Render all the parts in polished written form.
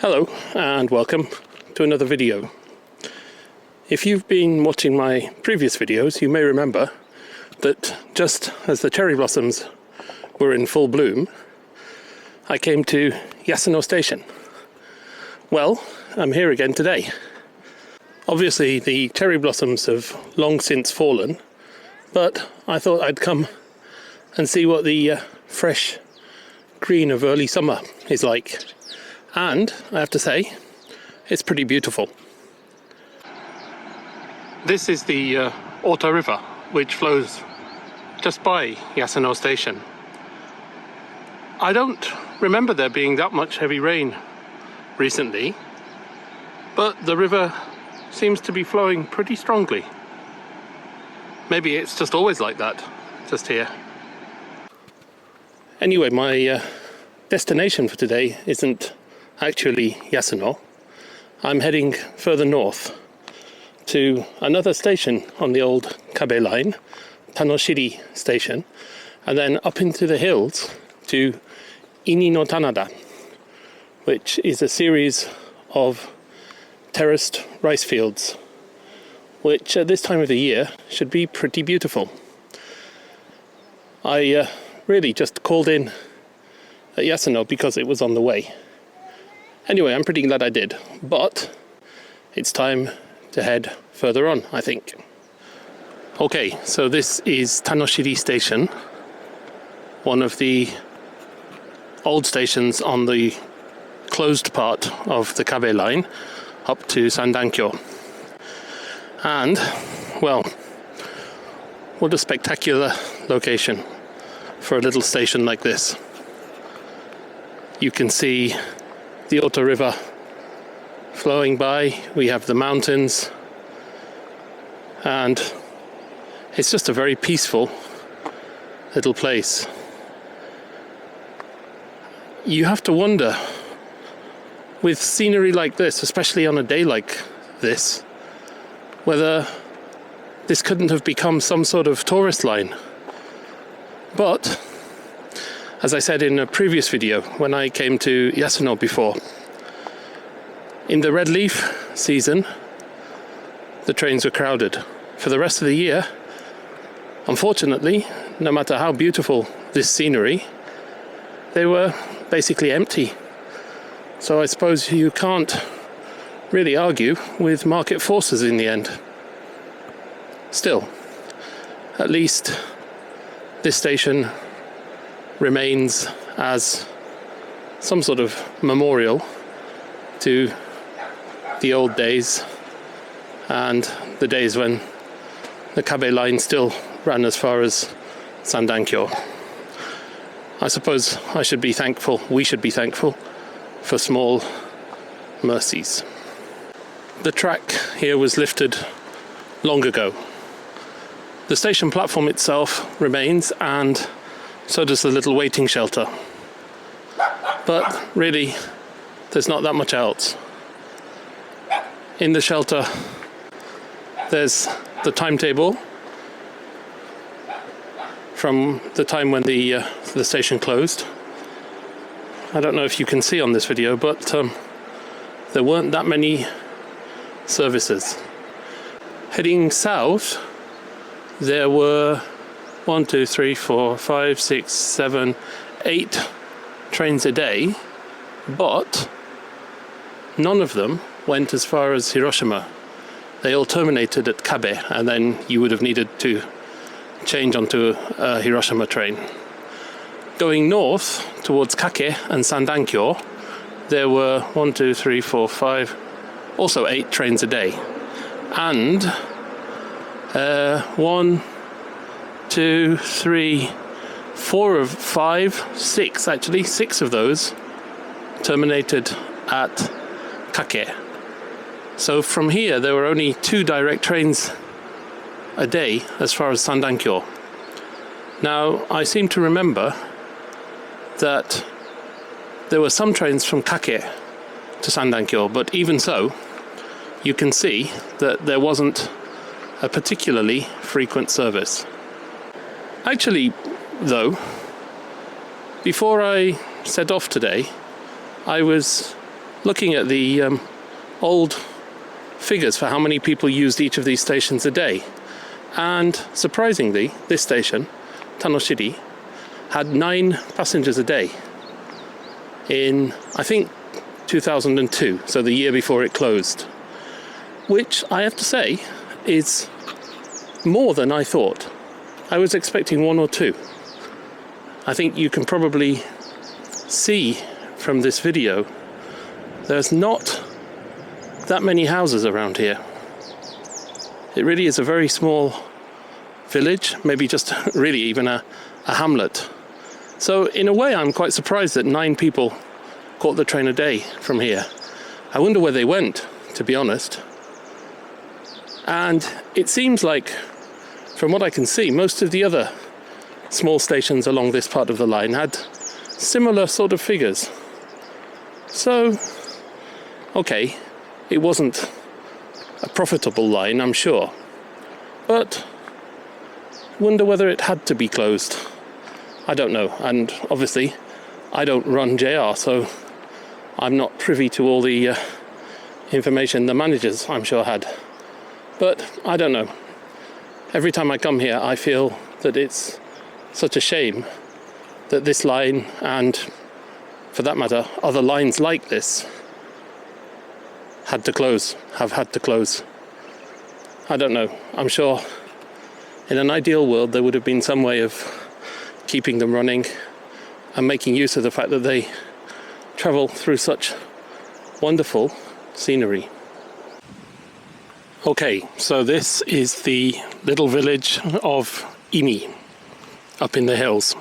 Hello and welcome to another video. If you've been watching my previous videos, you may remember that just as the cherry blossoms were in full bloom, I came to Yasuno station. Well, I'm here again today. Obviously the cherry blossoms have long since fallen, but I thought I'd come and see what the fresh green of early summer is like. And I have to say, it's pretty beautiful. This is the Ota River, which flows just by Yasuno station. I don't remember there being that much heavy rain recently, but the river seems to be flowing pretty strongly. Maybe it's just always like that, just here. Anyway, my destination for today isn't actually Yasuno. I'm heading further north to another station on the old Kabe Line, Tanoshiri station, and then up into the hills to Ini no Tanada, which is a series of terraced rice fields, which at this time of the year should be pretty beautiful. I really just called in at Yasuno because it was on the way. Anyway, I'm pretty glad I did, but it's time to head further on, I think. Okay, so this is Tanoshiri station, one of the old stations on the closed part of the Kabe line up to Sandankyo. And, well, what a spectacular location for a little station like this. You can see the Ota River flowing by, we have the mountains, and it's just a very peaceful little place. You have to wonder, with scenery like this, especially on a day like this, whether this couldn't have become some sort of tourist line. But as I said in a previous video, when I came to Yasuno before, in the red leaf season, the trains were crowded. For the rest of the year, unfortunately, no matter how beautiful this scenery, they were basically empty. So I suppose you can't really argue with market forces in the end. Still, at least this station remains as some sort of memorial to the old days and the days when the Kabe line still ran as far as Sandankyo. I suppose I should be thankful, we should be thankful for small mercies. The track here was lifted long ago. The station platform itself remains, and so does the little waiting shelter. But really, there's not that much else. In the shelter, there's the timetable from the time when the station closed. I don't know if you can see on this video, but there weren't that many services. Heading south, there were 1, 2, 3, 4, 5, 6, 7, 8 trains a day, but none of them went as far as Hiroshima. They all terminated at Kabe, and then you would have needed to change onto a Hiroshima train. Going north towards Kake and Sandankyo, there were 1, 2, 3, 4, 5, also 8 trains a day. And 1, 2, 3, 4 of 5, 6 actually, 6 of those terminated at Kake. So from here there were only 2 direct trains a day as far as Sandankyo. Now I seem to remember that there were some trains from Kake to Sandankyo, but even so, you can see that there wasn't a particularly frequent service. Actually, though, before I set off today, I was looking at the old figures for how many people used each of these stations a day. And surprisingly, this station, Tanoshiri, had 9 passengers a day in, I think, 2002, so the year before it closed. Which, I have to say, is more than I thought. I was expecting 1 or 2. I think you can probably see from this video, there's not that many houses around here. It really is a very small village, maybe just really even a hamlet. So in a way I'm quite surprised that 9 people caught the train a day from here. I wonder where they went, to be honest. And it seems like, from what I can see, most of the other small stations along this part of the line had similar sort of figures. So, okay, it wasn't a profitable line, I'm sure. But I wonder whether it had to be closed. I don't know. And obviously, I don't run JR, so I'm not privy to all the information the managers, I'm sure, had. But I don't know. Every time I come here, I feel that it's such a shame that this line, and for that matter, other lines like this, have had to close. I don't know. I'm sure in an ideal world there would have been some way of keeping them running and making use of the fact that they travel through such wonderful scenery. Okay, so this is the little village of Imi, up in the hills.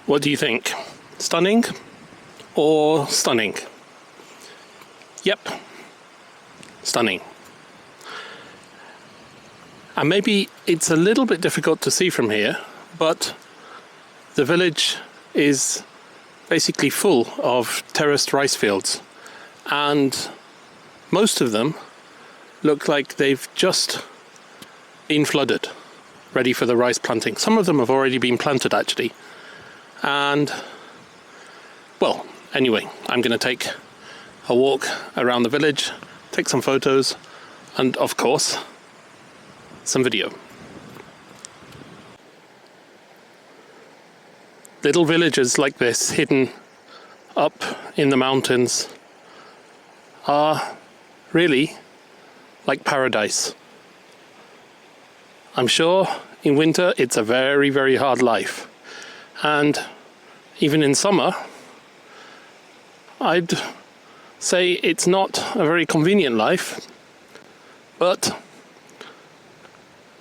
What do you think? Stunning or stunning? Yep, stunning. And maybe it's a little bit difficult to see from here, but the village is basically full of terraced rice fields, and most of them look like they've just been flooded, ready for the rice planting. Some of them have already been planted, actually. And, well, anyway, I'm going to take a walk around the village, take some photos, and, of course, some video. Little villages like this, hidden up in the mountains, are really like paradise. I'm sure in winter it's a very, very hard life. And even in summer, I'd say it's not a very convenient life. But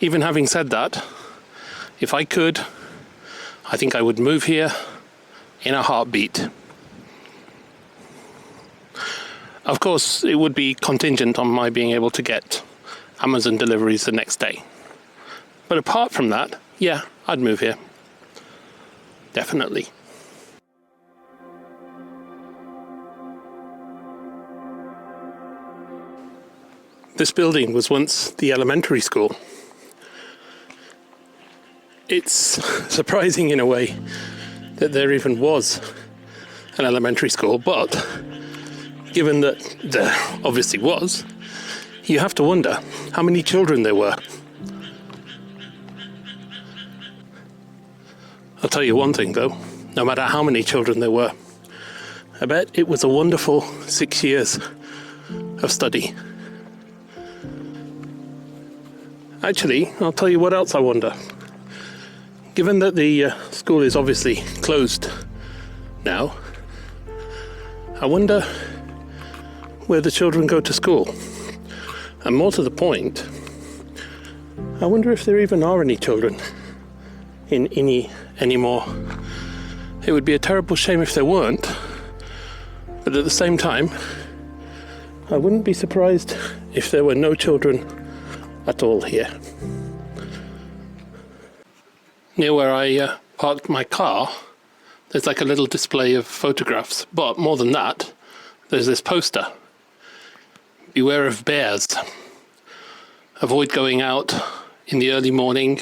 even having said that, if I could, I think I would move here in a heartbeat. Of course, it would be contingent on my being able to get Amazon deliveries the next day. But apart from that, yeah, I'd move here. Definitely. This building was once the elementary school. It's surprising in a way that there even was an elementary school, but given that there obviously was, you have to wonder how many children there were. I'll tell you one thing though, no matter how many children there were, I bet it was a wonderful 6 years of study. Actually, I'll tell you what else I wonder. Given that the school is obviously closed now, I wonder where the children go to school. And more to the point, I wonder if there even are any children in Ini anymore. It would be a terrible shame if there weren't, but at the same time, I wouldn't be surprised if there were no children at all here. Near where I parked my car, there's like a little display of photographs, but more than that, there's this poster. Beware of bears. Avoid going out in the early morning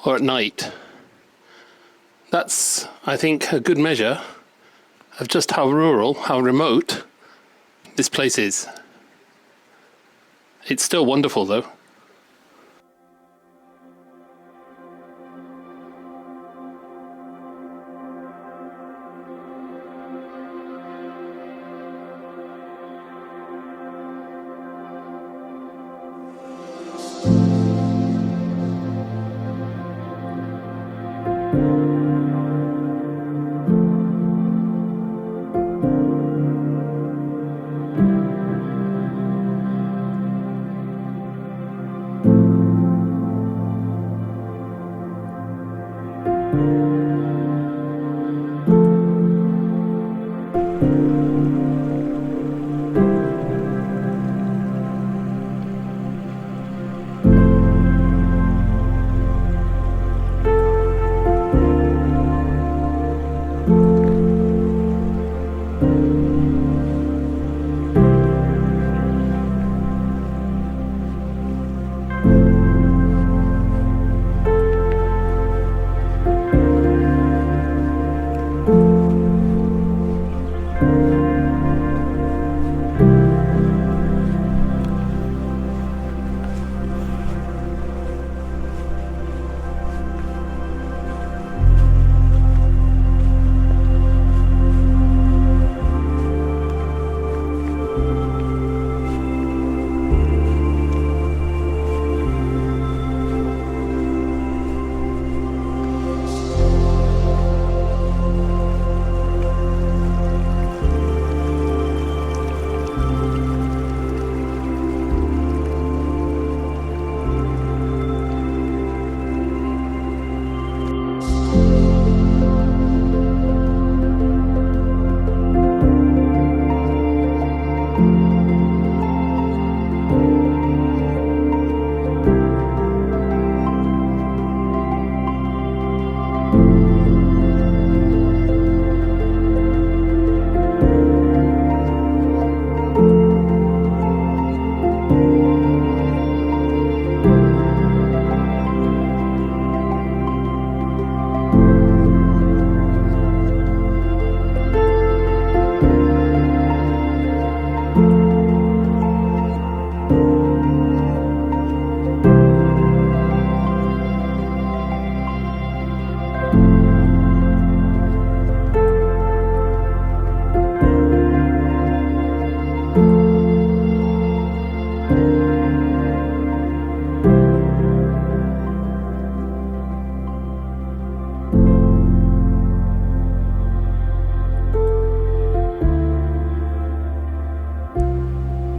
or at night. That's, I think, a good measure of just how rural, how remote this place is. It's still wonderful though.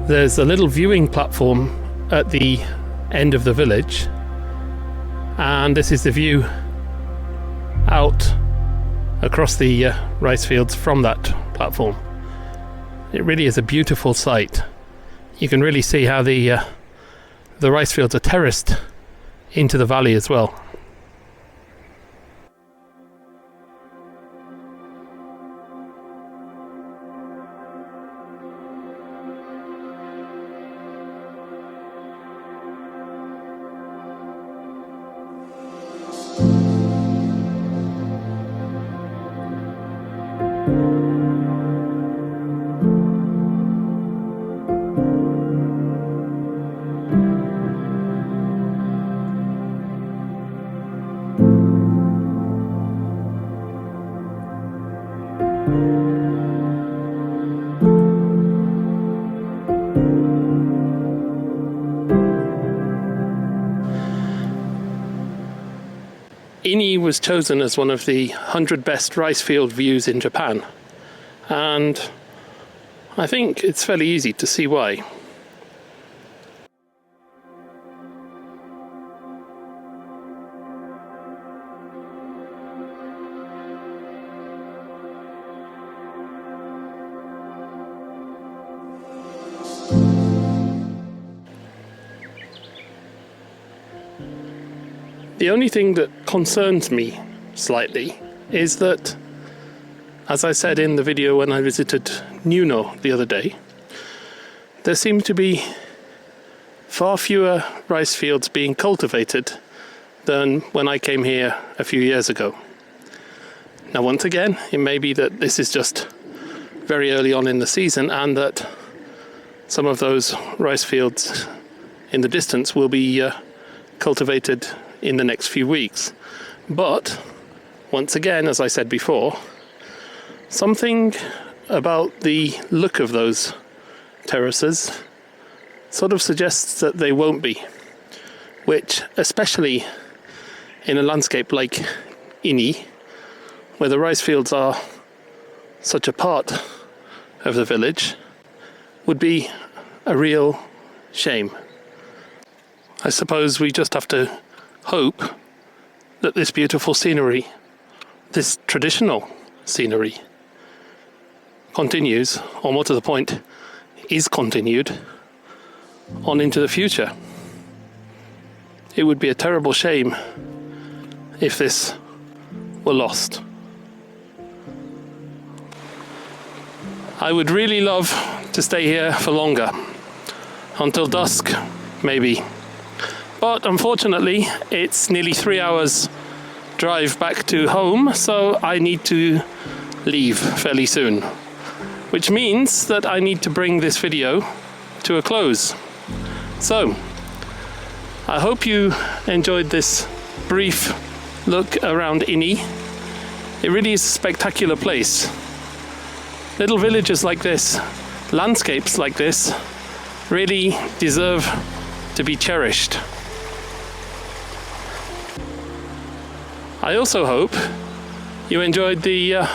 There's a little viewing platform at the end of the village, and this is the view out across the rice fields from that platform. It really is a beautiful sight. You can really see how the rice fields are terraced into the valley as well. Ini was chosen as one of the 100 best rice field views in Japan, and I think it's fairly easy to see why. The only thing that concerns me slightly is that, as I said in the video when I visited Nuno the other day, there seem to be far fewer rice fields being cultivated than when I came here a few years ago. Now, once again, it may be that this is just very early on in the season and that some of those rice fields in the distance will be cultivated in the next few weeks. But once again, as I said before, something about the look of those terraces sort of suggests that they won't be, which, especially in a landscape like Ini, where the rice fields are such a part of the village, would be a real shame. I suppose we just have to hope that this beautiful scenery, this traditional scenery, continues, or more to the point, is continued on into the future. It would be a terrible shame if this were lost. I would really love to stay here for longer, until dusk, maybe. But unfortunately, it's nearly 3 hours drive back to home, so I need to leave fairly soon. Which means that I need to bring this video to a close. So, I hope you enjoyed this brief look around Ini. It really is a spectacular place. Little villages like this, landscapes like this, really deserve to be cherished. I also hope you enjoyed the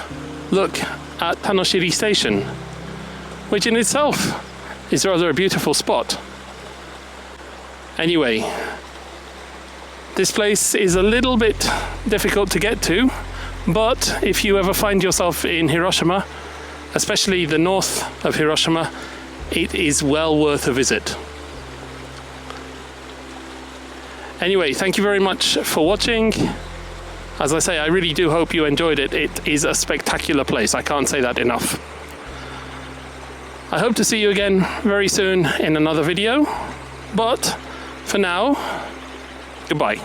look at Tanoshiri station, which in itself is rather a beautiful spot. Anyway, this place is a little bit difficult to get to, but if you ever find yourself in Hiroshima, especially the north of Hiroshima, it is well worth a visit. Anyway, thank you very much for watching. As I say, I really do hope you enjoyed it. It is a spectacular place. I can't say that enough. I hope to see you again very soon in another video. But for now, goodbye.